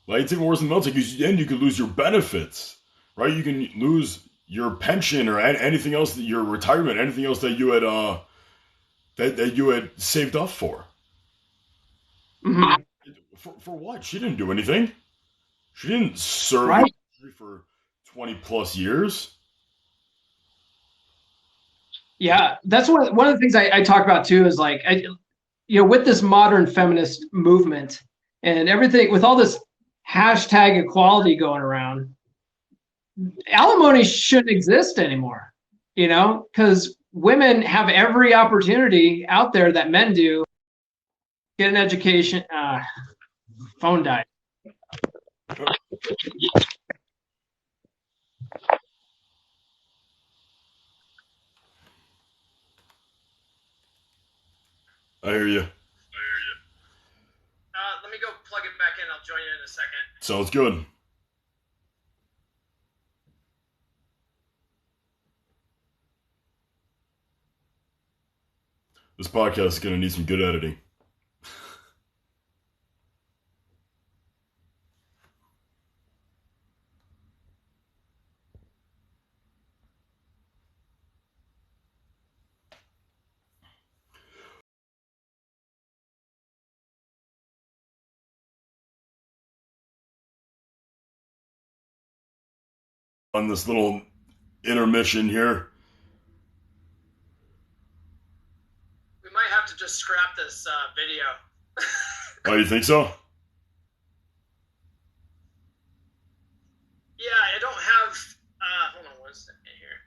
Like, it's even worse in the military because then you could lose your benefits, right? You can lose your pension or anything else, your retirement, anything else that you had that you had saved up for. Mm-hmm. For what? She didn't do anything. She didn't serve for 20 plus years. Yeah, that's one of the things I talk about too, is like, with this modern feminist movement and everything, with all this hashtag equality going around, alimony shouldn't exist anymore, because women have every opportunity out there that men do. Get an education. Phone died. I hear you. Let me go plug it back in. I'll join you in a second. Sounds good. This podcast is going to need some good editing. On this little intermission here. We might have to just scrap this video. Oh, you think so? Yeah, I don't have... hold on one second here.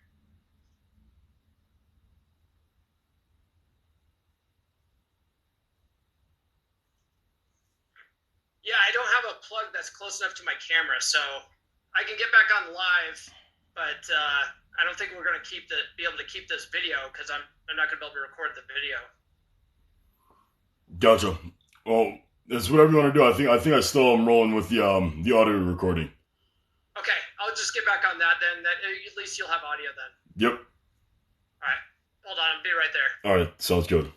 Yeah, I don't have a plug that's close enough to my camera, so I can get back on live, but I don't think we're going to be able to keep this video because I'm not going to be able to record the video. Gotcha. Well, that's whatever you want to do. I think I still am rolling with the audio recording. Okay, I'll just get back on that then. At least you'll have audio then. Yep. All right, hold on. I'll be right there. All right, sounds good.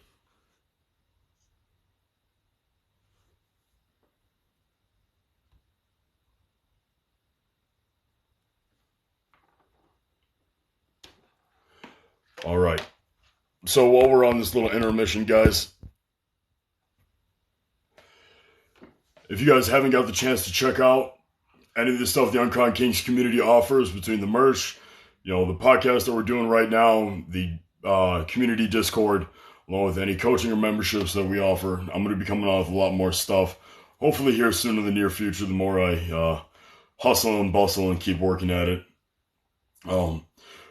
All right. So while we're on this little intermission, guys, if you guys haven't got the chance to check out any of the stuff the Uncrowned Kings community offers, between the merch, the podcast that we're doing right now, the community Discord, along with any coaching or memberships that we offer, I'm going to be coming on with a lot more stuff. Hopefully here soon in the near future, the more I hustle and bustle and keep working at it.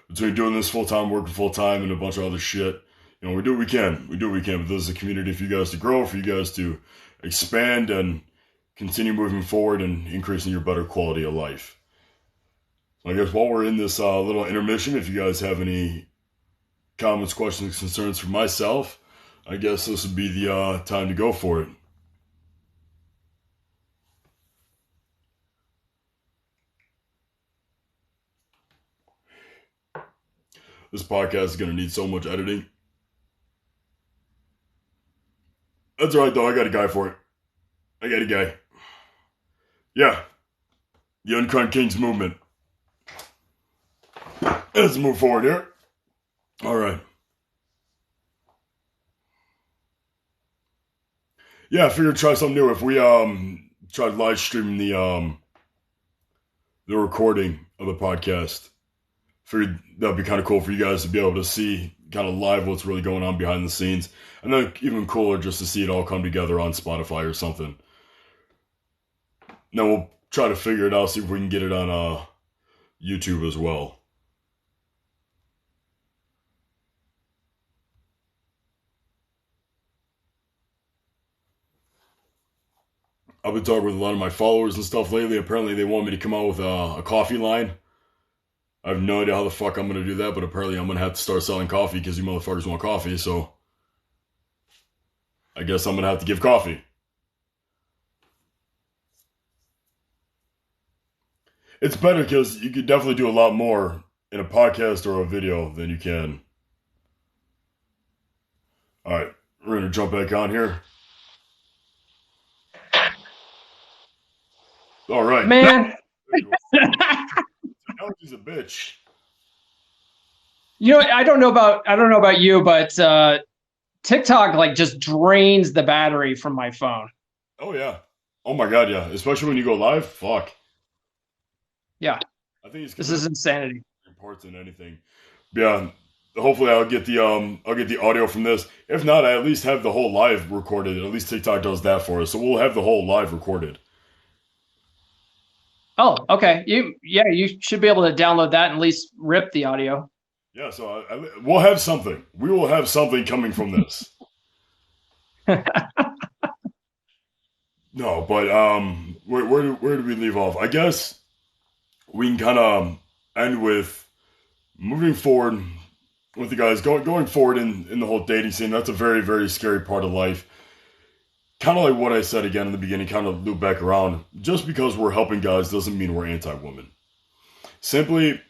Between doing this full-time, working full-time, and a bunch of other shit, You know, we do what we can. We do what we can. But this is a community for you guys to grow, for you guys to expand and continue moving forward and increasing your better quality of life. So I guess while we're in this little intermission, if you guys have any comments, questions, concerns for myself, I guess this would be the time to go for it. This podcast is going to need so much editing. That's all right, though. I got a guy for it. I got a guy. Yeah. The Uncrowned Kings movement. Let's move forward here. All right. Yeah, I figured try something new. If we tried live streaming the recording of the podcast, figured that'd be kind of cool for you guys to be able to see kind of live what's really going on behind the scenes, and then even cooler just to see it all come together on Spotify or something. Then we'll try to figure it out, see if we can get it on YouTube as well. I've been talking with a lot of my followers and stuff lately. Apparently they want me to come out with a coffee line. I have no idea how the fuck I'm going to do that, but apparently I'm going to have to start selling coffee because you motherfuckers want coffee, so I guess I'm going to have to give coffee. It's better because you could definitely do a lot more in a podcast or a video than you can. Alright, we're going to jump back on here. Alright. Man. Technology's a bitch. You know, I don't know about you, but TikTok like just drains the battery from my phone. Oh yeah. Oh my god, yeah. Especially when you go live. Fuck. Yeah. I think this is insanity. Reports than anything. Yeah. Hopefully I'll get the audio from this. If not, I at least have the whole live recorded. At least TikTok does that for us. So we'll have the whole live recorded. Oh, okay. You should be able to download that and at least rip the audio. Yeah, so we'll have something. We will have something coming from this. No, but where do we leave off? I guess we can kind of end with moving forward with the guys going forward in the whole dating scene. That's a very, very scary part of life. Kind of like what I said again in the beginning, kind of loop back around. Just because we're helping guys doesn't mean we're anti-women. Simply,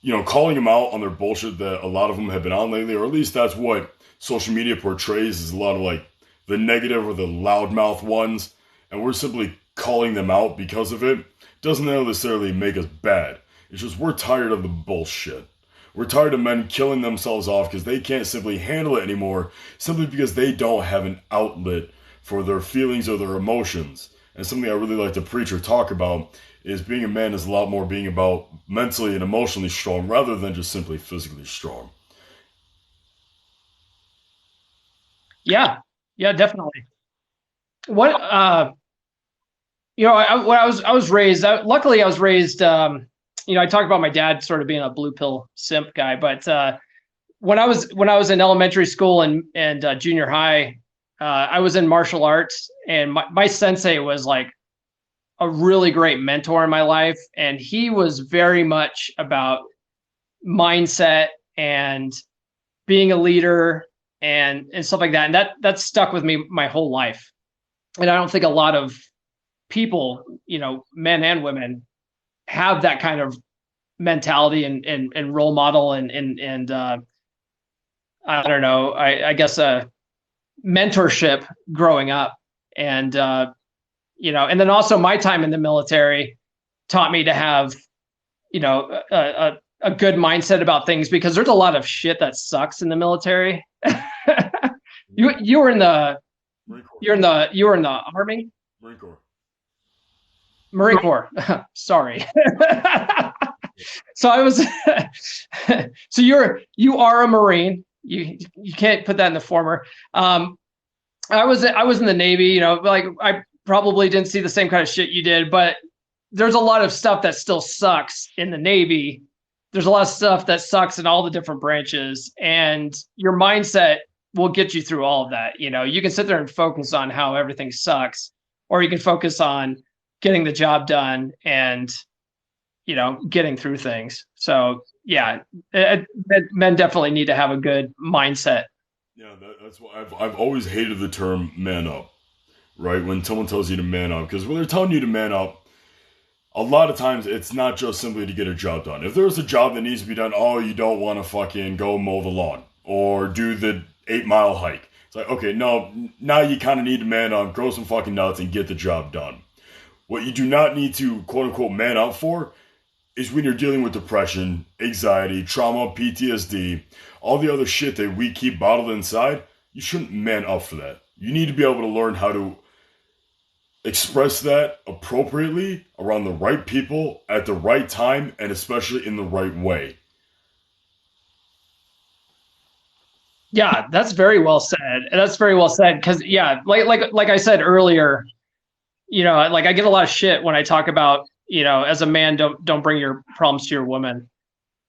you know, calling them out on their bullshit that a lot of them have been on lately, or at least that's what social media portrays, is a lot of like the negative or the loudmouth ones, and we're simply calling them out because of it. Doesn't necessarily make us bad. It's just we're tired of the bullshit. We're tired of men killing themselves off because they can't simply handle it anymore, simply because they don't have an outlet for their feelings or their emotions. And something I really like to preach or talk about is being a man is a lot more being about mentally and emotionally strong rather than just simply physically strong. Yeah, definitely. What you know, I was raised. Luckily, I was raised. You know, I talked about my dad sort of being a blue pill simp guy, but when I was in elementary school and junior high, I was in martial arts, and my sensei was like a really great mentor in my life, and he was very much about mindset and being a leader and stuff like that, and that stuck with me my whole life. And I don't think a lot of people, you know, men and women, have that kind of mentality and role model and I don't know, I guess mentorship growing up. And you know, and then also my time in the military taught me to have, you know, a good mindset about things, because there's a lot of shit that sucks in the military. You were in the you were in the Army? Marine Corps. Sorry. So I was so you are a Marine. You can't put that in the former. I was in the Navy, you know, like I probably didn't see the same kind of shit you did, but there's a lot of stuff that still sucks in the Navy there's a lot of stuff that sucks in all the different branches, and your mindset will get you through all of that. You can sit there and focus on how everything sucks, or you can focus on getting the job done and, getting through things. So yeah, men definitely need to have a good mindset. Yeah, that's why I've always hated the term man up, right? When someone tells you to man up, because when they're telling you to man up, a lot of times it's not just simply to get a job done. If there's a job that needs to be done, oh, you don't want to fucking go mow the lawn or do the 8-mile hike. It's like, okay, no, now you kind of need to man up, grow some fucking nuts, and get the job done. What you do not need to, quote unquote, man up for is when you're dealing with depression, anxiety, trauma, PTSD, all the other shit that we keep bottled inside. You shouldn't man up for that. You need to be able to learn how to express that appropriately around the right people at the right time, and especially in the right way. Yeah, that's very well said. That's very well said. Because yeah, like I said earlier, like I get a lot of shit when I talk about, as a man, don't bring your problems to your woman.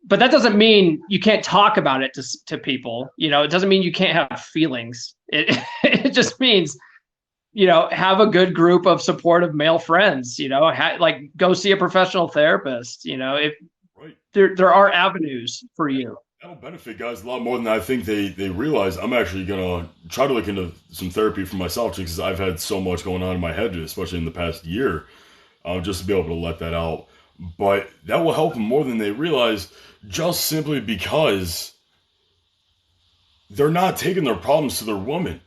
But that doesn't mean you can't talk about it to people. It doesn't mean you can't have feelings. It just means, have a good group of supportive male friends. Like go see a professional therapist. If Right. there are avenues for you. That'll benefit guys a lot more than I think they realize. I'm actually gonna try to look into some therapy for myself because I've had so much going on in my head, especially in the past year, just to be able to let that out. But that will help them more than they realize, just simply because they're not taking their problems to their woman.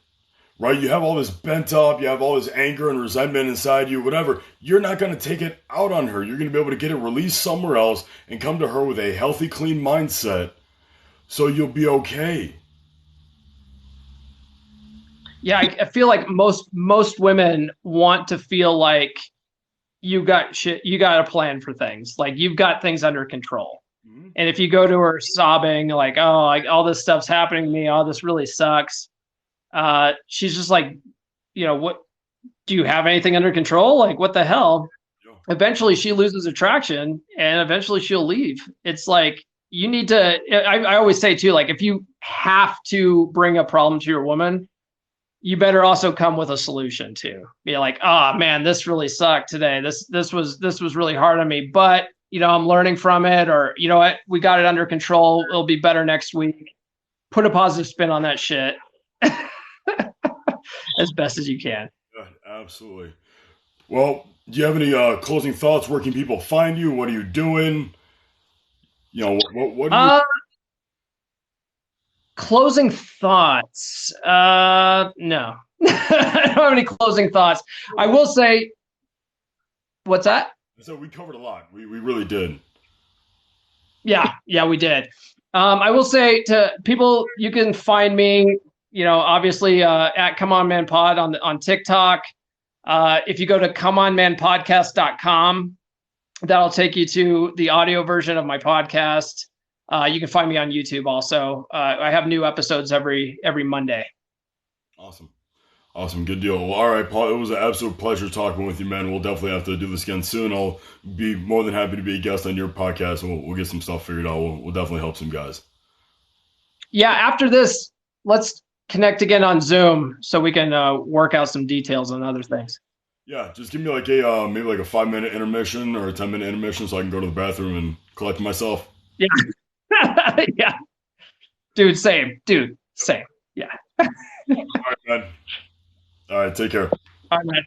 Right? You have all this bent up, you have all this anger and resentment inside you, whatever. You're not going to take it out on her. You're going to be able to get it released somewhere else and come to her with a healthy, clean mindset, so you'll be okay. Yeah, I feel like most women want to feel like you got a plan for things. Like you've got things under control. Mm-hmm. And if you go to her sobbing like, oh, all this stuff's happening to me, all this really sucks. She's just like, what, do you have anything under control? Like, what the hell? Yeah. Eventually she loses attraction and eventually she'll leave. It's like, you need to, I always say too, like, if you have to bring a problem to your woman, you better also come with a solution too. Be like, oh man, this really sucked today. This was really hard on me, but I'm learning from it, or you know what, we got it under control. It'll be better next week. Put a positive spin on that shit. As best as you can. Yeah, absolutely. Well, do you have any closing thoughts? Where can people find you? What are you doing? What are you... Closing thoughts? No. I don't have any closing thoughts. I will say, what's that? So we covered a lot. We really did. Yeah, we did. I will say to people, you can find me, obviously at Come On Man Pod on TikTok. If you go to comeonmanpodcast.com, that'll take you to the audio version of my podcast. You can find me on YouTube also. I have new episodes every Monday. Awesome. Good deal. Well, all right, Paul, it was an absolute pleasure talking with you, man. We'll definitely have to do this again soon. I'll be more than happy to be a guest on your podcast, and we'll get some stuff figured out. We'll definitely help some guys. Yeah, after this, let's connect again on Zoom so we can work out some details on other things. Yeah, just give me like a maybe like a 5-minute intermission or a 10-minute intermission so I can go to the bathroom and collect myself. Yeah. Yeah. Dude, same. Yeah. All right, man. All right, take care. All right, man.